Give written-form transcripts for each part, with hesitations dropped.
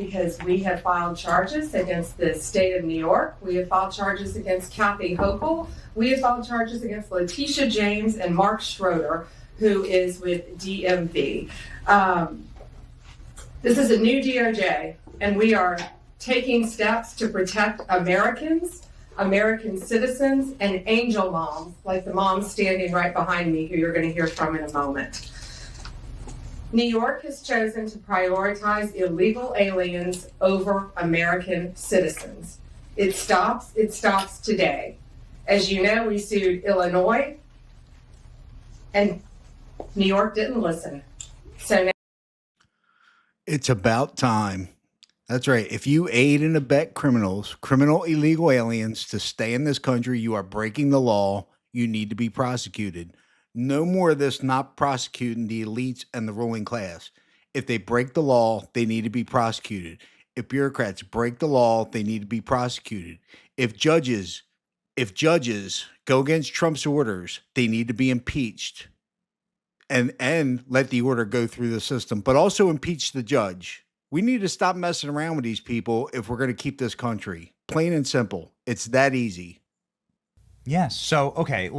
because we have filed charges against the state of New York. We have filed charges against Kathy Hochul. We have filed charges against Letitia James and Mark Schroeder, who is with DMV. This is a new DOJ, and we are taking steps to protect Americans, American citizens, and angel moms, like the mom standing right behind me, who you're going to hear from in a moment. New York has chosen to prioritize illegal aliens over American citizens. It stops today. As you know, we sued Illinois, and New York didn't listen. So now it's about time. That's right. If you aid and abet criminal illegal aliens to stay in this country, you are breaking the law. You need to be prosecuted. No more of this not prosecuting the elites and the ruling class. If they break the law, they need to be prosecuted. If bureaucrats break the law, they need to be prosecuted. If judges go against Trump's orders, they need to be impeached and let the order go through the system, but also impeach the judge. We need to stop messing around with these people if we're going to keep this country. Plain and simple. It's that easy. Yes. So, okay.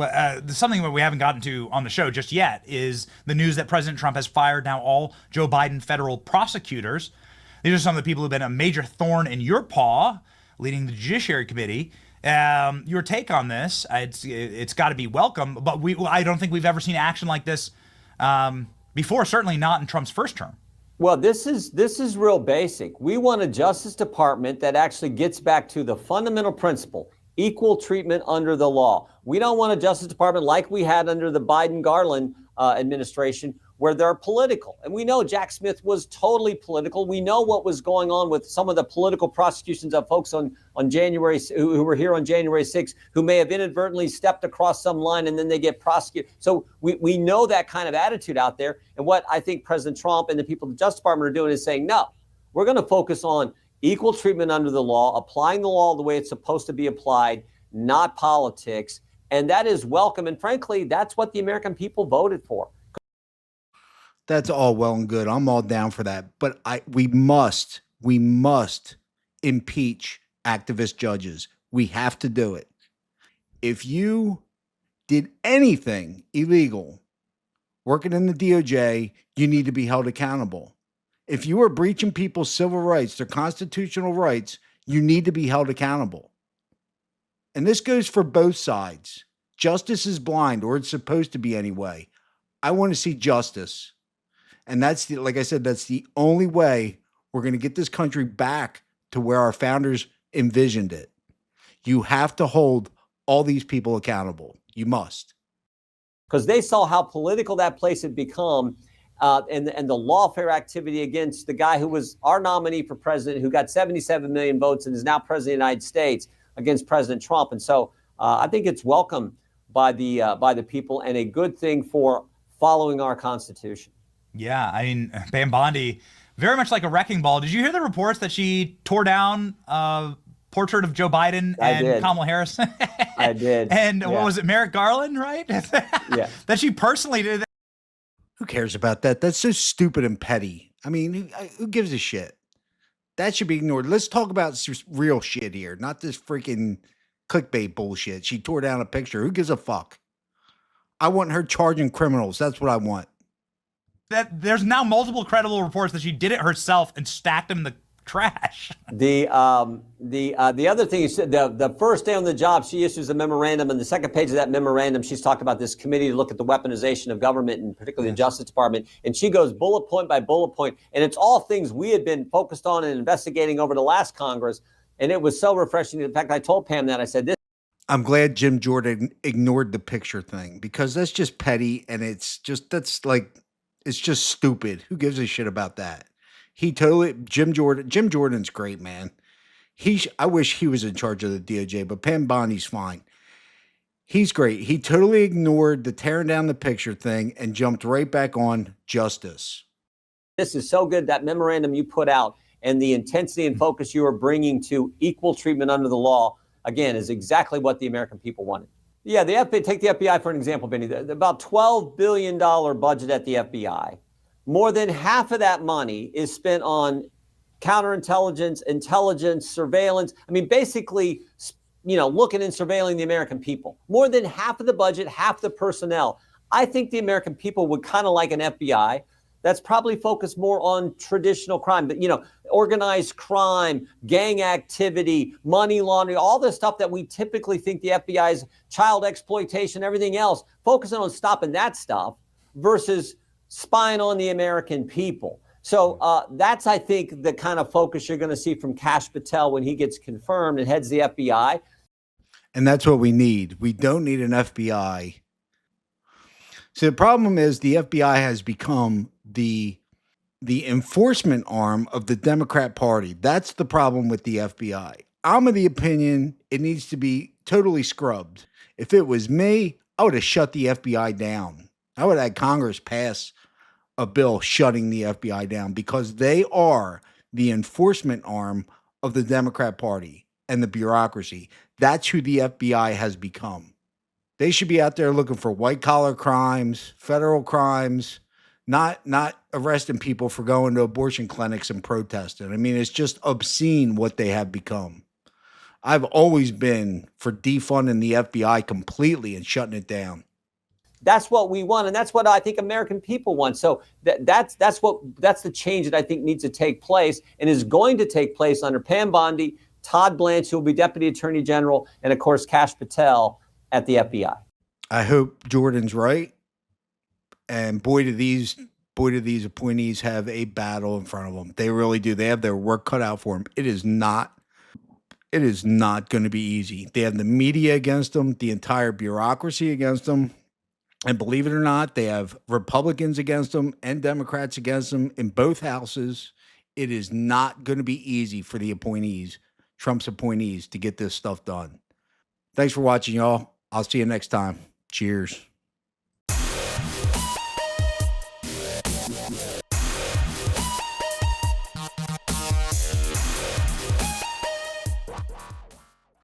Something that we haven't gotten to on the show just yet is the news that President Trump has fired now all Joe Biden federal prosecutors. These are some of the people who've been a major thorn in your paw, leading the Judiciary Committee. Your take on this? It's got to be welcome, but I don't think we've ever seen action like this before. Certainly not in Trump's first term. Well, this is real basic. We want a Justice Department that actually gets back to the fundamental principle: equal treatment under the law. We don't want a Justice Department like we had under the Biden-Garland administration, where they're political. And we know Jack Smith was totally political. We know what was going on with some of the political prosecutions of folks on January, who were here on January 6th, who may have inadvertently stepped across some line and then they get prosecuted. So we know that kind of attitude out there. And what I think President Trump and the people at the Justice Department are doing is saying, no, we're going to focus on equal treatment under the law, applying the law the way it's supposed to be applied, not politics. And that is welcome. And frankly, that's what the American people voted for. That's all well and good. I'm all down for that. But we must impeach activist judges. We have to do it. If you did anything illegal working in the DOJ, you need to be held accountable. If you are breaching people's civil rights, their constitutional rights, you need to be held accountable. And this goes for both sides. Justice is blind, or it's supposed to be anyway. I want to see justice. And that's like I said, that's the only way we're going to get this country back to where our founders envisioned it. You have to hold all these people accountable. You must. Because they saw how political that place had become, and the lawfare activity against the guy who was our nominee for president, who got 77 million votes and is now president of the United States, against President Trump. And so I think it's welcome by the people and a good thing for following our Constitution. Yeah, I mean, Pam Bondi, very much like a wrecking ball. Did you hear the reports that she tore down a portrait of Joe Biden and Kamala Harris? I did. And what was it, Merrick Garland, right? Yeah. That she personally did that. Who cares about that? That's so stupid and petty. I mean, who gives a shit? That should be ignored. Let's talk about real shit here, not this freaking clickbait bullshit. She tore down a picture. Who gives a fuck? I want her charging criminals. That's what I want. That there's now multiple credible reports that she did it herself and stacked them in the trash. The other thing is the first day on the job, she issues a memorandum, and the second page of that memorandum, she's talked about this committee to look at the weaponization of government, and particularly the Justice Department. And she goes bullet point by bullet point, and it's all things we had been focused on and investigating over the last Congress. And it was so refreshing. In fact, I told Pam that. I said, this. I'm glad Jim Jordan ignored the picture thing, because that's just petty, and it's just stupid. Who gives a shit about that? Jim Jordan's great, man. I wish he was in charge of the DOJ, but Pam Bondi's fine. He's great. He totally ignored the tearing down the picture thing and jumped right back on justice. This is so good. That memorandum you put out and the intensity and focus you are bringing to equal treatment under the law, again, is exactly what the American people wanted. Yeah, the FBI, take the FBI for an example, Benny. About $12 billion budget at the FBI. More than half of that money is spent on counterintelligence, intelligence, surveillance. I mean, basically, looking and surveilling the American people. More than half of the budget, half the personnel. I think the American people would kind of like an FBI that's probably focused more on traditional crime, but organized crime, gang activity, money laundering, all the stuff that we typically think the FBI's child exploitation, everything else, focusing on stopping that stuff versus spying on the American people. So that's, I think, the kind of focus you're going to see from Kash Patel when he gets confirmed and heads the FBI. And that's what we need. We don't need an FBI. So the problem is the FBI has become the enforcement arm of the Democrat Party. That's the problem with the FBI. I'm of the opinion it needs to be totally scrubbed. If it was me, I would have shut the FBI down. I would have had Congress pass a bill shutting the FBI down because they are the enforcement arm of the Democrat Party and the bureaucracy. That's who the FBI has become. They should be out there looking for white collar crimes, federal crimes, not arresting people for going to abortion clinics and protesting. I mean, it's just obscene what they have become. I've always been for defunding the FBI completely and shutting it down. That's what we want, and that's what I think American people want. So that's the change that I think needs to take place and is going to take place under Pam Bondi, Todd Blanche, who will be Deputy Attorney General, and of course Kash Patel at the FBI. I hope Jordan's right, and boy do these appointees have a battle in front of them. They really do. They have their work cut out for them. It is not going to be easy. They have the media against them, the entire bureaucracy against them. And believe it or not, they have Republicans against them and Democrats against them in both houses. It is not going to be easy for the appointees, Trump's appointees, to get this stuff done. Thanks for watching, y'all. I'll see you next time. Cheers.